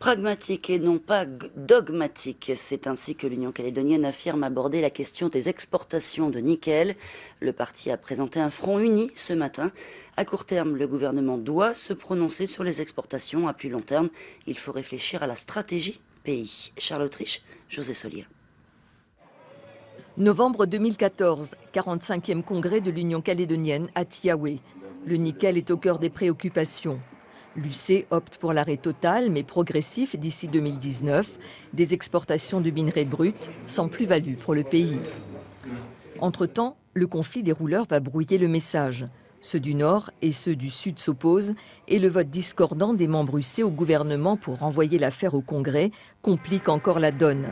Pragmatique et non pas dogmatique, c'est ainsi que l'Union calédonienne affirme aborder la question des exportations de nickel. Le parti a présenté un front uni ce matin. À court terme, le gouvernement doit se prononcer sur les exportations. À plus long terme, il faut réfléchir à la stratégie pays. Charles Autriche, José Solier. Novembre 2014, 45e congrès de l'Union calédonienne à Tiaoué. Le nickel est au cœur des préoccupations. L'UC opte pour l'arrêt total, mais progressif d'ici 2019, des exportations de minerais bruts sans plus-value pour le pays. Entre-temps, le conflit des rouleurs va brouiller le message. Ceux du Nord et ceux du Sud s'opposent et le vote discordant des membres UC au gouvernement pour renvoyer l'affaire au Congrès complique encore la donne.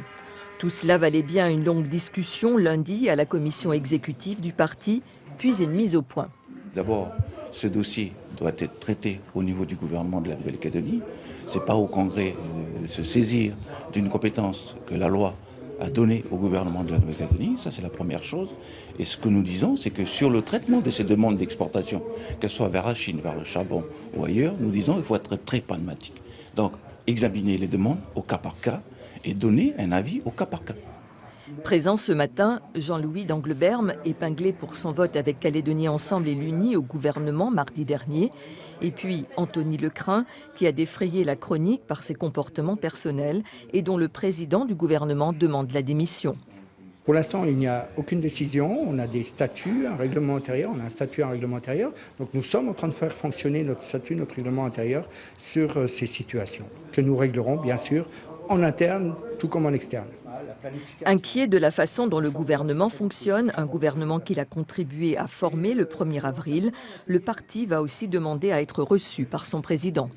Tout cela valait bien une longue discussion lundi à la commission exécutive du parti, puis une mise au point. D'abord, ce dossier doit être traité au niveau du gouvernement de la Nouvelle-Calédonie. Ce n'est pas au Congrès de se saisir d'une compétence que la loi a donnée au gouvernement de la Nouvelle-Calédonie. Ça, c'est la première chose. Et ce que nous disons, c'est que sur le traitement de ces demandes d'exportation, qu'elles soient vers la Chine, vers le charbon ou ailleurs, nous disons qu'il faut être très pragmatique. Donc, examiner les demandes au cas par cas et donner un avis au cas par cas. Présent ce matin, Jean-Louis d'Angleberme, épinglé pour son vote avec Calédonie Ensemble et l'Uni au gouvernement mardi dernier. Et puis Anthony Lecrin, qui a défrayé la chronique par ses comportements personnels et dont le président du gouvernement demande la démission. Pour l'instant, il n'y a aucune décision. On a des statuts, un règlement intérieur. On a un statut, un règlement intérieur. Donc nous sommes en train de faire fonctionner notre statut, notre règlement intérieur sur ces situations que nous réglerons, bien sûr, en interne, tout comme en externe. Inquiet de la façon dont le gouvernement fonctionne, un gouvernement qu'il a contribué à former le 1er avril, le parti va aussi demander à être reçu par son président.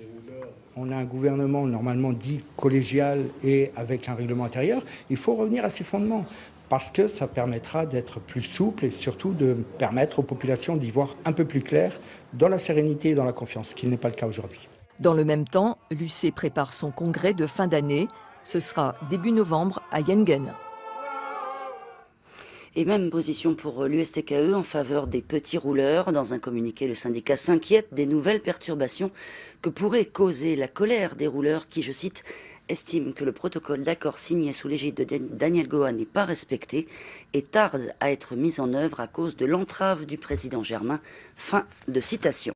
On a un gouvernement normalement dit collégial et avec un règlement intérieur. Il faut revenir à ses fondements parce que ça permettra d'être plus souple et surtout de permettre aux populations d'y voir un peu plus clair dans la sérénité et dans la confiance, ce qui n'est pas le cas aujourd'hui. Dans le même temps, l'UC prépare son congrès de fin d'année. Ce sera début novembre à Yengen. Et même position pour l'USTKE en faveur des petits rouleurs. Dans un communiqué, le syndicat s'inquiète des nouvelles perturbations que pourrait causer la colère des rouleurs qui, je cite, estiment que le protocole d'accord signé sous l'égide de Daniel Goa n'est pas respecté et tarde à être mis en œuvre à cause de l'entrave du président Germain. Fin de citation.